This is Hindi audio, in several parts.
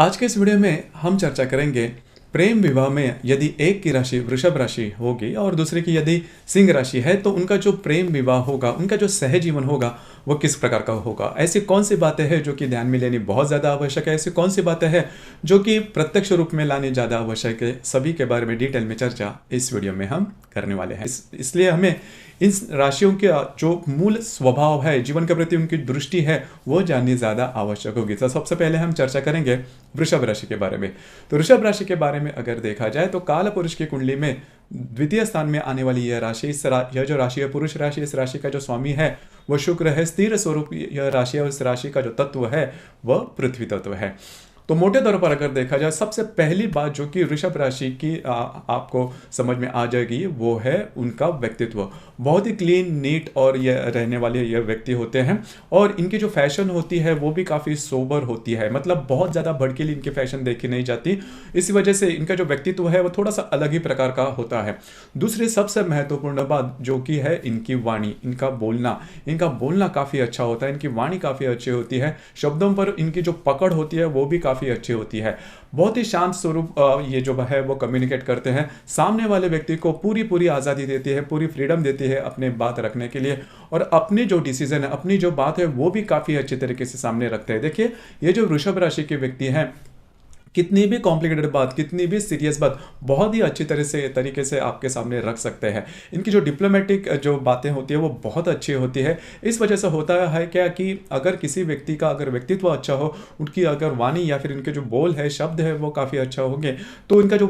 आज के इस वीडियो में हम चर्चा करेंगे प्रेम विवाह में यदि एक की राशि वृषभ राशि होगी और दूसरे की यदि सिंह राशि है तो उनका जो प्रेम विवाह होगा, उनका जो सहजीवन होगा वो किस प्रकार का होगा। ऐसी कौन सी बातें हैं जो कि ध्यान में लेनी बहुत ज़्यादा आवश्यक है, ऐसी कौन सी बातें हैं जो कि प्रत्यक्ष रूप में लानी ज़्यादा आवश्यक है, सभी के बारे में डिटेल में चर्चा इस वीडियो में हम करने वाले हैं। इसलिए हमें इन राशियों के जो मूल स्वभाव है, जीवन के प्रति उनकी दृष्टि है, वो जाननी ज़्यादा आवश्यक होगी। तो सबसे पहले हम चर्चा करेंगे वृषभ राशि के बारे में। तो वृषभ राशि के बारे में अगर देखा जाए तो काल पुरुष की कुंडली में द्वितीय स्थान में आने वाली यह राशि, यह जो राशि है पुरुष राशि, इस राशि का जो स्वामी है वह शुक्र है। स्थिर स्वरूप यह राशि है, इस राशि का जो तत्व है वह पृथ्वी तत्व है। तो मोटे तौर पर अगर देखा जाए सबसे पहली बात जो कि वृषभ राशि की आपको समझ में आ जाएगी वो है उनका व्यक्तित्व। बहुत ही क्लीन नीट और ये रहने वाले ये व्यक्ति होते हैं और इनकी जो फैशन होती है वो भी काफ़ी सोबर होती है, मतलब बहुत ज़्यादा भड़कीली इनकी फैशन देखी नहीं जाती। इसी वजह से इनका जो व्यक्तित्व है वो थोड़ा सा अलग ही प्रकार का होता है। दूसरी सबसे महत्वपूर्ण बात जो कि है इनकी वाणी, इनका बोलना काफ़ी अच्छा होता है, इनकी वाणी काफ़ी अच्छी होती है, शब्दों पर इनकी जो पकड़ होती है वो भी काफ़ी अच्छी होती है। बहुत ही शांत स्वरूप ये जो है वो कम्युनिकेट करते हैं, सामने वाले व्यक्ति को पूरी आज़ादी देती है, पूरी फ्रीडम देती है अपने बात रखने के लिए और अपनी जो डिसीजन है, अपनी जो बात है वो भी काफ़ी अच्छे तरीके से सामने रखते हैं। देखिए ये जो वृषभ राशि के व्यक्ति हैं, कितनी भी कॉम्प्लिकेटेड बात, कितनी भी सीरियस बात बहुत ही अच्छी तरीके से आपके सामने रख सकते हैं। इनकी जो डिप्लोमेटिक जो बातें होती है वो बहुत अच्छी होती है। इस वजह से होता है क्या कि अगर किसी व्यक्ति का अगर व्यक्तित्व अच्छा हो, उनकी अगर वाणी या फिर इनके जो बोल है, शब्द है वो काफ़ी अच्छा होंगे तो इनका जो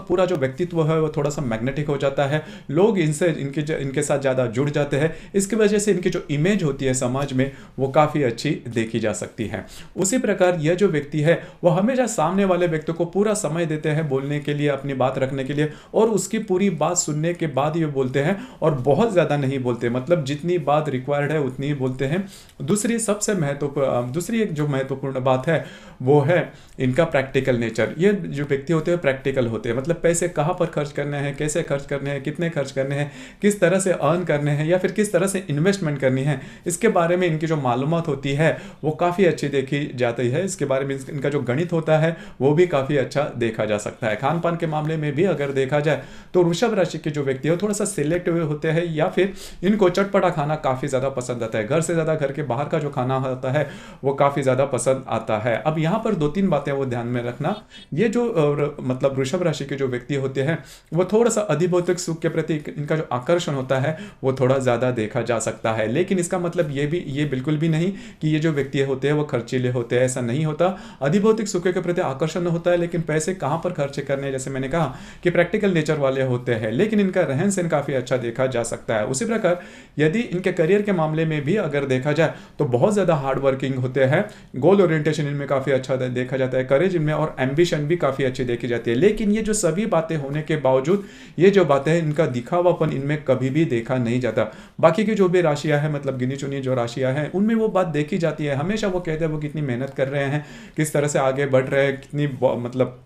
पूरा जो व्यक्तित्व है वो थोड़ा सा मैग्नेटिक हो जाता है। लोग इनके साथ ज़्यादा जुड़ जाते हैं। इसकी वजह से इनकी जो इमेज होती है समाज में वो काफ़ी अच्छी देखी जा सकती है। उसी प्रकार यह जो व्यक्ति है वो हमेशा सामने वाले व्यक्ति को पूरा समय देते हैं बोलने के लिए, अपनी बात रखने के लिए और उसकी पूरी बात सुनने के बाद ये बोलते हैं और बहुत ज़्यादा नहीं बोलते, मतलब जितनी बात रिक्वायर्ड है उतनी ही बोलते हैं। दूसरी एक जो महत्वपूर्ण बात है वो है इनका प्रैक्टिकल नेचर। ये जो व्यक्ति होते हैं प्रैक्टिकल होते हैं, मतलब पैसे कहाँ पर खर्च करने हैं, कैसे खर्च करने हैं, कितने खर्च करने हैं, किस तरह से अर्न करने हैं या फिर किस तरह से इन्वेस्टमेंट करनी है, इसके बारे में इनकी जो मालूमात होती है वो काफ़ी अच्छी देखी जाती है। इसके बारे में इनका जो गणित होता है वो भी काफ़ी अच्छा देखा जा सकता है। खान पान के मामले में भी अगर देखा जाए तो वृषभ राशि के जो व्यक्ति है थोड़ा सा सिलेक्टिव होते हैं या फिर इनको चटपटा खाना काफ़ी ज़्यादा पसंद आता है। घर से ज़्यादा घर के बाहर का जो खाना होता है वो काफ़ी ज़्यादा पसंद आता है। अब यहाँ पर 2-3 बातें वो ध्यान में रखना। ये जो मतलब वृषभ राशि के जो व्यक्ति होते हैं वो थोड़ा सा अधिभौतिक सुख के प्रति इनका जो आकर्षण होता है वो थोड़ा ज़्यादा देखा जा सकता है। लेकिन इसका मतलब ये बिल्कुल भी नहीं कि ये जो व्यक्ति होते हैं वो खर्चीले होते हैं, ऐसा नहीं होता। अधिभौतिक सुख के प्रति आकर्षण होता है लेकिन पैसे कहाँ पर खर्च करने, जैसे मैंने कहा कि प्रैक्टिकल नेचर वाले होते हैं, लेकिन इनका रहन सहन काफ़ी अच्छा देखा जा सकता है। उसी प्रकार यदि इनके करियर के मामले में भी अगर देखा जाए तो बहुत ज़्यादा हार्ड वर्किंग होते हैं, गोल ओरिएंटेशन इनमें काफ़ी अच्छा देखा जाता है, करेज इनमें और एम्बिशन भी काफ़ी अच्छी देखी जाती है। लेकिन ये जो सभी बातें होने के बावजूद ये जो बातें हैं इनका दिखावापन इनमें कभी भी देखा नहीं जाता। बाकी की जो भी राशियाँ हैं, मतलब गिनी चुनी जो राशियाँ हैं उनमें वो बात देखी जाती है। हमेशा वो कहते हैं वो कितनी मेहनत कर रहे हैं, किस तरह से आगे बढ़ रहे हैं, कितनी मतलब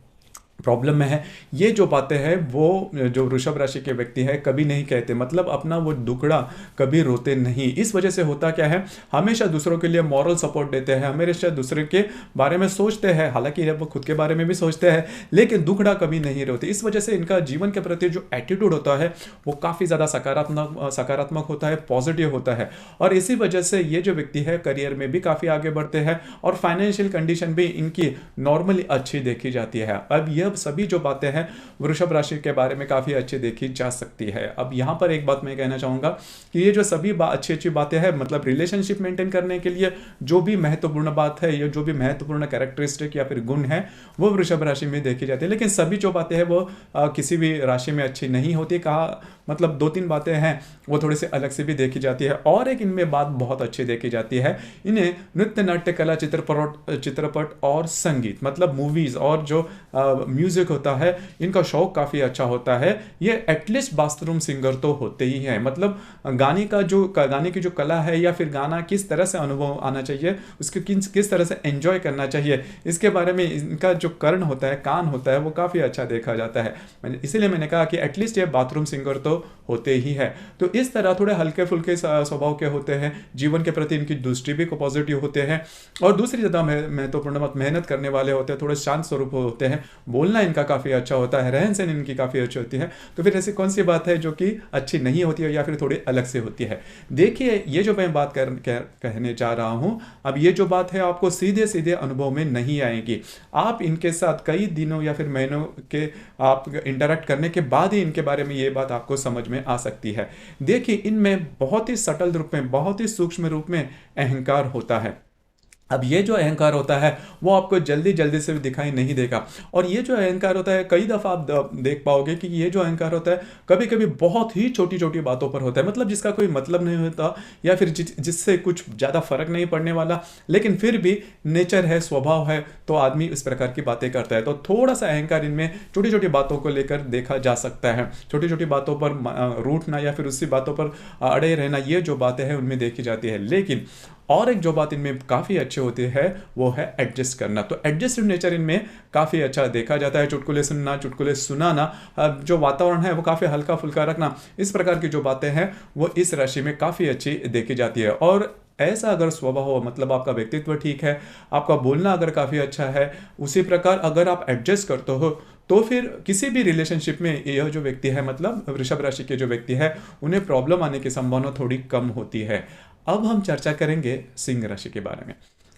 प्रॉब्लम में है। ये जो बातें हैं वो जो वृषभ राशि के व्यक्ति है कभी नहीं कहते, मतलब अपना वो दुखड़ा कभी रोते नहीं। इस वजह से होता क्या है, हमेशा दूसरों के लिए मॉरल सपोर्ट देते हैं, हमेशा दूसरे के बारे में सोचते हैं, हालांकि वो खुद के बारे में भी सोचते हैं लेकिन दुखड़ा कभी नहीं रोते। इस वजह से इनका जीवन के प्रति जो एटीट्यूड होता है वो काफ़ी ज़्यादा सकारात्मक होता है, पॉजिटिव होता है और इसी वजह से ये जो व्यक्ति है करियर में भी काफ़ी आगे बढ़ते हैं और फाइनेंशियल कंडीशन भी इनकी नॉर्मली अच्छी देखी जाती है। अब यह सभी जो बातें हैं वृषभ राशि के बारे में काफ़ी अच्छी देखी जा सकती है। अब यहाँ पर एक बात मैं कहना चाहूँगा कि ये जो सभी अच्छी बातें हैं, मतलब रिलेशनशिप मेंटेन करने के लिए जो भी महत्वपूर्ण बात है, ये जो भी महत्वपूर्ण कैरेक्टरिस्टिक या फिर गुण है वो वृषभ राशि में देखी जाती है। लेकिन सभी जो बातें हैं वो किसी भी राशि में अच्छी नहीं होती। कहा मतलब 2-3 बातें हैं वो थोड़ी सी अलग से भी देखी जाती है और एक इनमें बात बहुत अच्छी देखी जाती है, इन्हें नृत्य नाट्य कला चित्रपट और संगीत, मतलब मूवीज़ और जो म्यूजिक होता है, इनका शौक काफ़ी अच्छा होता है, ये एटलीस्ट बाथरूम सिंगर तो होते ही हैं। मतलब गाने की जो कला है या फिर गाना किस तरह से अनुभव आना चाहिए, उसके किस तरह से एंजॉय करना चाहिए, इसके बारे में इनका जो कर्ण होता है, कान होता है, वो काफ़ी अच्छा देखा जाता है। इसीलिए मैंने कहा कि एटलीस्ट ये बाथरूम सिंगर तो होते ही है। तो इस तरह थोड़े हल्के फुल्के स्वभाव के होते हैं, जीवन के प्रति इनकी दृष्टि भी पॉजिटिव होते हैं, और दूसरी ज़्यादा महत्वपूर्ण बात, मेहनत करने वाले होते हैं, थोड़े शांत स्वरूप होते हैं, बोलना इनका काफ़ी अच्छा होता है, रहन सहन इनकी काफ़ी अच्छी होती है। तो फिर ऐसी कौन सी बात है जो कि अच्छी नहीं होती है या फिर थोड़ी अलग से होती है? देखिए, ये जो मैं बात कहने जा रहा हूँ, अब ये जो बात है आपको सीधे सीधे अनुभव में नहीं आएगी। आप इनके साथ कई दिनों या फिर महीनों के आप इंटरेक्ट करने के बाद ही इनके बारे में ये बात आपको समझ में आ सकती है। देखिए, इनमें बहुत ही सटल रूप में, बहुत ही सूक्ष्म रूप में अहंकार होता है। अब ये जो अहंकार होता है वो आपको जल्दी जल्दी से भी दिखाई नहीं देगा, और ये जो अहंकार होता है कई दफ़ा आप देख पाओगे कि ये जो अहंकार होता है कभी कभी बहुत ही छोटी छोटी बातों पर होता है, मतलब जिसका कोई मतलब नहीं होता, या फिर जिससे कुछ ज़्यादा फर्क नहीं पड़ने वाला, लेकिन फिर भी नेचर है, स्वभाव है, तो आदमी इस प्रकार की बातें करता है। तो थोड़ा सा अहंकार इनमें छोटी छोटी बातों को लेकर देखा जा सकता है, छोटी छोटी बातों पर रूठना या फिर उसी बातों पर अड़े रहना, ये जो बातें हैं उनमें देखी जाती है। लेकिन और एक जो बात इनमें काफ़ी अच्छी होती है वो है एडजस्ट करना। तो एडजस्टिव नेचर इनमें काफ़ी अच्छा देखा जाता है। चुटकुले सुनना, चुटकुले सुनाना, जो वातावरण है वो काफ़ी हल्का फुल्का रखना, इस प्रकार की जो बातें हैं वो इस राशि में काफ़ी अच्छी देखी जाती है। और ऐसा अगर स्वभाव हो, मतलब आपका व्यक्तित्व ठीक है, आपका बोलना अगर काफ़ी अच्छा है, उसी प्रकार अगर आप एडजस्ट करते हो, तो फिर किसी भी रिलेशनशिप में यह जो व्यक्ति है, मतलब वृषभ राशि के जो व्यक्ति है, उन्हें प्रॉब्लम आने की संभावना थोड़ी कम होती है। अब हम चर्चा करेंगे सिंह राशि के बारे में।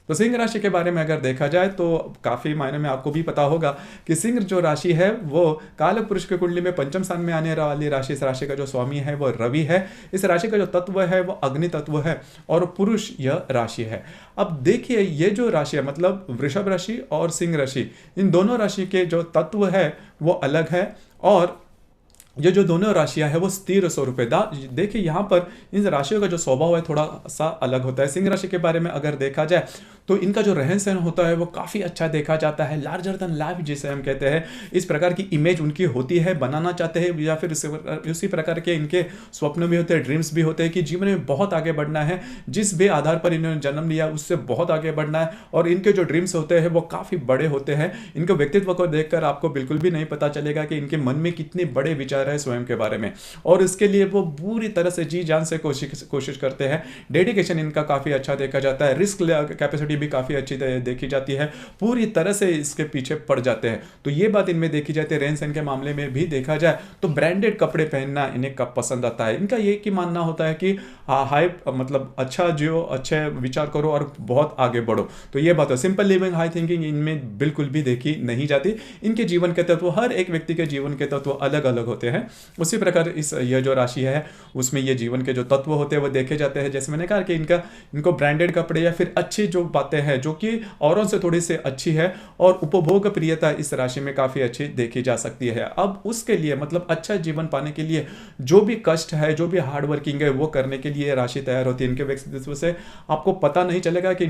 तो सिंह राशि के बारे में अगर देखा जाए तो काफ़ी मायने में आपको भी पता होगा कि सिंह जो राशि है वो काल पुरुष की कुंडली में पंचम स्थान में आने वाली राशि। इस राशि का जो स्वामी है वो रवि है, इस राशि का जो तत्व है वो अग्नि तत्व है, और पुरुष यह राशि है। अब देखिए, ये जो राशि है, मतलब वृषभ राशि और सिंह राशि, इन दोनों राशि के जो तत्व है वो अलग है, और ये जो दोनों राशियां हैं वो स्थिर स्वरूप है। देखिए, यहाँ पर इन राशियों का जो स्वभाव है थोड़ा सा अलग होता है। सिंह राशि के बारे में अगर देखा जाए तो इनका जो रहन सहन होता है वो काफ़ी अच्छा देखा जाता है, लार्जर देन लाइफ जिसे हम कहते हैं, इस प्रकार की इमेज उनकी होती है, बनाना चाहते हैं, या फिर उसी प्रकार के इनके स्वप्न भी होते हैं, ड्रीम्स भी होते हैं कि जीवन में बहुत आगे बढ़ना है, जिस भी आधार पर इन्होंने जन्म लिया उससे बहुत आगे बढ़ना है, और इनके जो ड्रीम्स होते हैं वो काफ़ी बड़े होते हैं। इनके व्यक्तित्व को देखकर आपको बिल्कुल भी नहीं पता चलेगा कि इनके मन में कितने बड़े विचार है स्वयं के बारे में, और इसके लिए वो पूरी तरह से जी जान से कोशिश करते हैं। डेडिकेशन इनका काफ़ी अच्छा देखा जाता है, रिस्क कैपेसिटी भी काफ़ी अच्छी देखी जाती है, पूरी तरह से इसके पीछे पड़ जाते हैं। तो ये बात इनमें देखी जाती है। रहन सहन के मामले में भी देखा जाए तो ब्रांडेड कपड़े पहनना इन्हें कब पसंद आता है। इनका ये कि मानना होता है कि हाई, मतलब अच्छा जियो, अच्छे विचार करो और बहुत आगे बढ़ो। तो ये बात है, सिंपल लिविंग, हाई थिंकिंग इनमें बिल्कुल भी देखी नहीं जाती। इनके जीवन के तत्व, हर एक व्यक्ति के जीवन के तत्व अलग अलग होते हैं, उसी प्रकार यह जो राशि है उसमें ये जीवन के जो तत्व होते हैं वो देखे जाते हैं। जैसे मैंने कहा कि इनको ब्रांडेड कपड़े या फिर अच्छी जो बातें हैं जो कि औरों से थोड़ी सी अच्छी है, और उपभोग प्रियता इस राशि में काफ़ी अच्छी देखी जा सकती है। अब उसके लिए, मतलब अच्छा जीवन पाने के लिए जो भी कष्ट है, जो भी हार्ड वर्किंग है, वो करने के लिए राशि तैयार होती है। इनके व्यक्तित्व से आपको पता नहीं चलेगा कि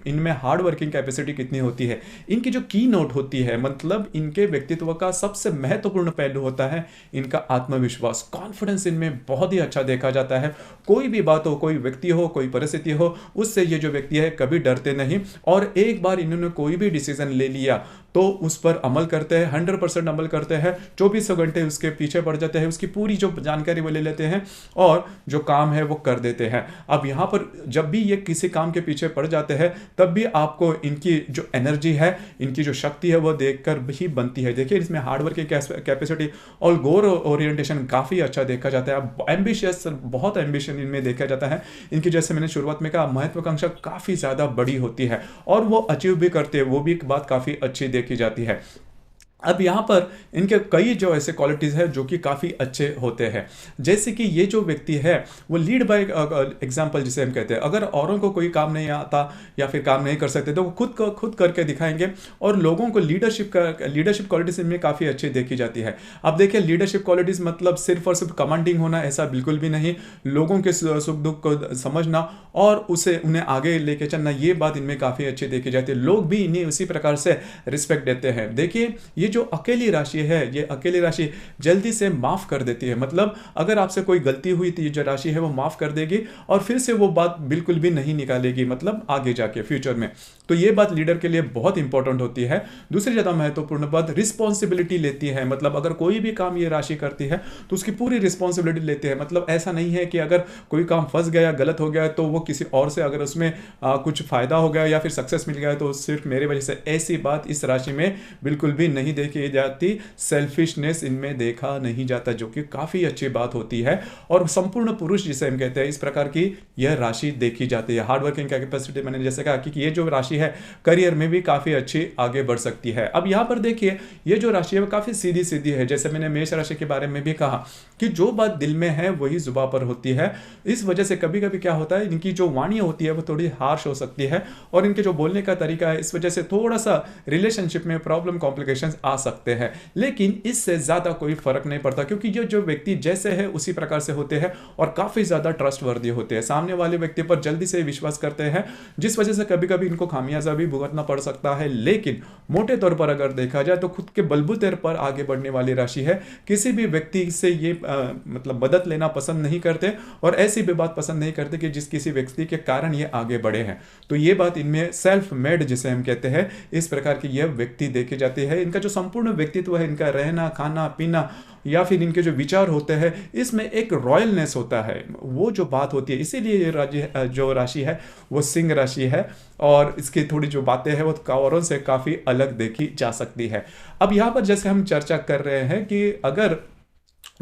इनमें हार्ड वर्किंग कैपेसिटी कितनी होती है। इनकी जो की नोट होती है, मतलब इनके व्यक्तित्व का सबसे महत्वपूर्ण पहलू होता है इनका आत्मविश्वास, कॉन्फिडेंस इनमें बहुत ही अच्छा देखा जाता है। कोई भी बात हो, कोई व्यक्ति हो, कोई परिस्थिति हो, उससे ये जो व्यक्ति है कभी डरते नहीं, और एक बार इन्होंने कोई भी डिसीजन ले लिया तो उस पर अमल करते हैं, 100% अमल करते हैं, 24 घंटे उसके पीछे पड़ जाते हैं, उसकी पूरी जो जानकारी वो ले लेते हैं और जो काम है वो कर देते हैं। अब यहाँ पर जब भी ये किसी काम के पीछे पड़ जाते हैं तब भी आपको इनकी जो एनर्जी है, इनकी जो शक्ति है वो देखकर ही बनती है। देखिए, इसमें हार्डवर्क की कैपेसिटी और गोल ओरिएंटेशन काफ़ी अच्छा देखा जाता है। एम्बिशियस, बहुत एम्बिशन इनमें देखा जाता है। इनकी, जैसे मैंने शुरुआत में कहा, महत्वाकांक्षा काफ़ी ज़्यादा बड़ी होती है और वो अचीव भी करते हैं, वो भी एक बात काफ़ी अच्छी देखी जाती है। अब यहाँ पर इनके कई जो ऐसे क्वालिटीज़ हैं जो कि काफ़ी अच्छे होते हैं। जैसे कि ये जो व्यक्ति है वो लीड बाय एग्जाम्पल जिसे हम कहते हैं। अगर औरों को कोई काम नहीं आता या फिर काम नहीं कर सकते तो वो खुद करके दिखाएंगे, और लोगों को लीडरशिप क्वालिटीज़ इनमें काफ़ी अच्छी देखी जाती है। अब देखिए, लीडरशिप क्वालिटीज़ मतलब सिर्फ और सिर्फ कमांडिंग होना, ऐसा बिल्कुल भी नहीं। लोगों के सुख दुख को समझना और उन्हें आगे लेके चलना, ये बात इनमें काफ़ी अच्छी देखी जाती है। लोग भी इन्हें उसी प्रकार से रिस्पेक्ट देते हैं। देखिए, ये जो अकेली राशि है, ये अकेली राशि जल्दी से माफ कर देती है। मतलब अगर आपसे कोई गलती हुई थी, जो राशि है वो माफ कर देगी और फिर से वो बात बिल्कुल भी नहीं निकालेगी, मतलब आगे जाके फ्यूचर में। तो ये बात लीडर के लिए बहुत इंपॉर्टेंट होती है। दूसरी ज़्यादा महत्वपूर्ण बात, रिस्पॉन्सिबिलिटी लेती है। मतलब अगर कोई भी काम ये राशि करती है तो उसकी पूरी रिस्पॉन्सिबिलिटी लेती है। मतलब ऐसा नहीं है कि अगर कोई काम फंस गया, गलत हो गया, तो वो किसी और से अगर उसमें कुछ फायदा हो गया या फिर सक्सेस मिल गया तो सिर्फ मेरे वजह से, ऐसी बात इस राशि में बिल्कुल भी नहीं देखी जाती। सेल्फिशनेस इनमें देखा नहीं जाता, जो कि काफ़ी अच्छी बात होती है। और संपूर्ण पुरुष जिसे हम कहते हैं, इस प्रकार की यह राशि देखी जाती है। हार्डवर्किंग कैपेसिटी, मैंने जैसे कहा कि ये जो राशि है करियर में भी काफ़ी अच्छी आगे बढ़ सकती है। अब यहाँ पर देखिए, ये जो राशि है वो काफ़ी सीधी सीधी है। जैसे मैंने मेष राशि के बारे में भी कहा कि जो बात दिल में है वही जुबान पर होती है। इस वजह से कभी कभी क्या होता है, इनकी जो वाणी होती है वो थोड़ी हार्श हो सकती है और इनके जो बोलने का तरीका है, इस वजह से थोड़ा सा रिलेशनशिप में प्रॉब्लम, कॉम्प्लिकेशंस आ सकते हैं। लेकिन इससे ज़्यादा कोई फर्क नहीं पड़ता, क्योंकि ये जो व्यक्ति जैसे है उसी प्रकार से होते हैं और काफ़ी ज़्यादा ट्रस्टवर्दी होते हैं। सामने वाले व्यक्ति पर जल्दी से विश्वास करते हैं, जिस वजह से कभी कभी इनको खामियाजा भी भुगतना पड़ सकता है। लेकिन मोटे तौर पर अगर देखा जाए तो खुद के बलबूते पर आगे बढ़ने वाली राशि है। किसी भी व्यक्ति से ये मतलब मदद लेना पसंद नहीं करते और ऐसी भी बात पसंद नहीं करते कि जिस किसी व्यक्ति के कारण ये आगे बढ़े हैं। तो ये बात इनमें सेल्फ मेड जिसे हम कहते हैं, इस प्रकार की यह व्यक्ति देखी जाती है। इनका जो संपूर्ण व्यक्तित्व है, इनका रहना, खाना पीना या फिर इनके जो विचार होते हैं, इसमें एक रॉयलनेस होता है, वो जो बात होती है। इसीलिए ये जो राशि है वो सिंह राशि है और इसकी थोड़ी जो बातें हैं वो औरों से काफ़ी अलग देखी जा सकती है। अब यहाँ पर जैसे हम चर्चा कर रहे हैं कि अगर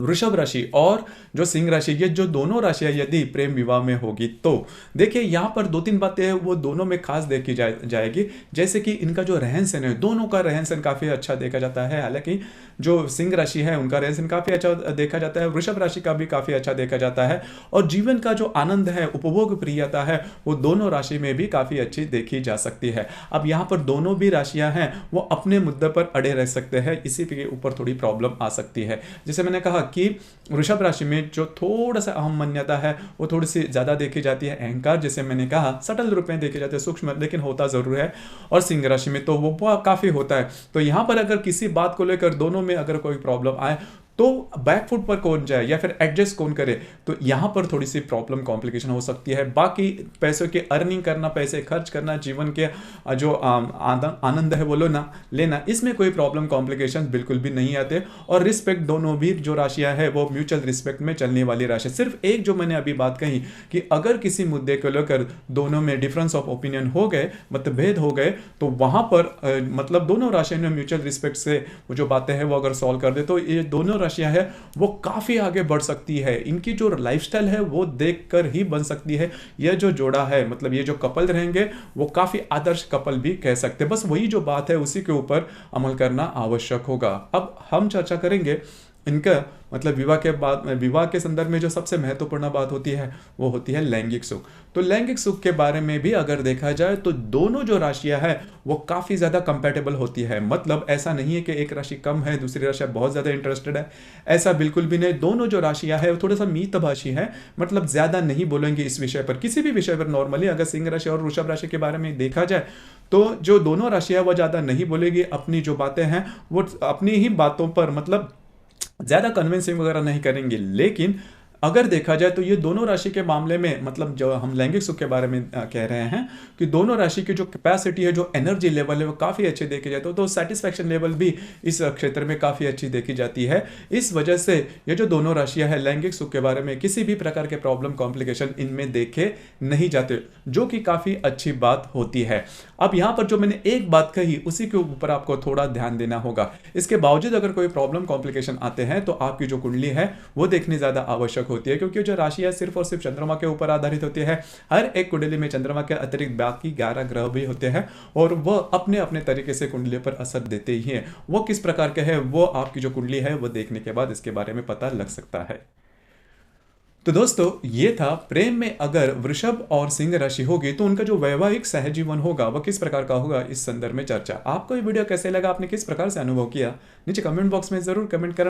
वृषभ राशि और जो सिंह राशि, ये जो दोनों राशियां यदि प्रेम विवाह में होगी तो देखिए यहाँ पर दो तीन बातें हैं वो दोनों में खास देखी जाएगी। जैसे कि इनका जो रहन सहन है, दोनों का रहन सहन काफ़ी अच्छा देखा जाता है। हालांकि जो सिंह राशि है उनका रहन सहन काफ़ी अच्छा देखा जाता है, वृषभ राशि का भी काफ़ी अच्छा देखा जाता है। और जीवन का जो आनंद है, उपभोग प्रियता है, वो दोनों राशि में भी काफ़ी अच्छी देखी जा सकती है। अब यहाँ पर दोनों भी राशियाँ हैं वो अपने मुद्दे पर अड़े रह सकते हैं, इसी के ऊपर थोड़ी प्रॉब्लम आ सकती है। जैसे मैंने कहा कि वृषभ राशि में जो थोड़ा सा अहमन्यता है वो थोड़ी सी ज्यादा देखी जाती है। अहंकार जैसे मैंने कहा सटल रूप में देखे जाते हैं, सूक्ष्म, लेकिन होता जरूर है। और सिंह राशि में तो वो काफी होता है। तो यहां पर अगर किसी बात को लेकर दोनों में अगर कोई प्रॉब्लम आए तो बैकफुट पर कौन जाए या फिर एडजस्ट कौन करे, तो यहां पर थोड़ी सी प्रॉब्लम, कॉम्प्लिकेशन हो सकती है। बाकी पैसों की अर्निंग करना, पैसे खर्च करना, जीवन के जो आनंद है वो लेना, इसमें कोई प्रॉब्लम, कॉम्प्लिकेशन बिल्कुल भी नहीं आते। और रिस्पेक्ट, दोनों भी जो राशियां है वो म्यूचुअल रिस्पेक्ट में चलने वाली राशि। सिर्फ एक जो मैंने अभी बात कही कि अगर किसी मुद्दे को लेकर दोनों में डिफरेंस ऑफ ओपिनियन हो गए, मतभेद हो गए, तो वहां पर मतलब दोनों राशियों ने म्यूचुअल रिस्पेक्ट से वो जो बातें हैं वो अगर सॉल्व कर दे तो ये दोनों राशियां है वो काफी आगे बढ़ सकती है। इनकी जो लाइफस्टाइल है वो देखकर ही बन सकती है। यह जो जोड़ा है, मतलब ये जो कपल रहेंगे वो काफी आदर्श कपल भी कह सकते हैं। बस वही जो बात है उसी के ऊपर अमल करना आवश्यक होगा। अब हम चर्चा करेंगे इनका मतलब विवाह के संदर्भ में जो सबसे महत्वपूर्ण बात होती है वो होती है लैंगिक सुख। तो लैंगिक सुख के बारे में भी अगर देखा जाए तो दोनों जो राशियां हैं वो काफ़ी ज़्यादा कंपैटिबल होती है। मतलब ऐसा नहीं है कि एक राशि कम है, दूसरी राशि बहुत ज़्यादा इंटरेस्टेड है, ऐसा बिल्कुल भी नहीं। दोनों जो राशियां है वो थोड़ा सा मितभाषी है, मतलब ज़्यादा नहीं बोलेंगे इस विषय पर, किसी भी विषय पर। नॉर्मली अगर सिंह राशि और वृषभ राशि के बारे में देखा जाए तो जो दोनों राशियां वो ज़्यादा नहीं बोलेगी, अपनी जो बातें हैं वो अपनी ही बातों पर मतलब ज़्यादा कन्विंसिंग वगैरह नहीं करेंगे। लेकिन अगर देखा जाए तो ये दोनों राशि के मामले में, मतलब जो हम लैंगिक सुख के बारे में कह रहे हैं कि दोनों राशि की जो कैपेसिटी है, जो एनर्जी लेवल है वो काफ़ी अच्छे देखे जाते हैं। तो सेटिस्फैक्शन लेवल भी इस क्षेत्र में काफ़ी अच्छी देखी जाती है। इस वजह से ये जो दोनों राशियां हैं लैंगिक सुख के बारे में किसी भी प्रकार के प्रॉब्लम, कॉम्प्लिकेशन इनमें देखे नहीं जाते, जो कि काफ़ी अच्छी बात होती है। अब यहाँ पर जो मैंने एक बात कही उसी के ऊपर आपको थोड़ा ध्यान देना होगा। इसके बावजूद अगर कोई प्रॉब्लम, कॉम्प्लिकेशन आते हैं तो आपकी जो कुंडली है वो देखनी ज़्यादा आवश्यक होती है, क्योंकि जो राशि है सिर्फ और सिर्फ चंद्रमा के ऊपर आधारित होती है। हर एक कुंडली में चंद्रमा के अतिरिक्त बाकी 11 ग्रह भी होते हैं और वह अपने अपने तरीके से कुंडली पर असर देते ही हैं। वो किस प्रकार के हैं वो आपकी जो कुंडली है वो देखने के बाद इसके बारे में पता लग सकता है। तो दोस्तों ये था प्रेम में अगर वृषभ और सिंह राशि होगी तो उनका जो वैवाहिक सहजीवन होगा वह किस प्रकार का होगा, इस संदर्भ में चर्चा। आपको ये वीडियो कैसे लगा, आपने किस प्रकार से अनुभव किया, नीचे कमेंट बॉक्स में जरूर कमेंट करें।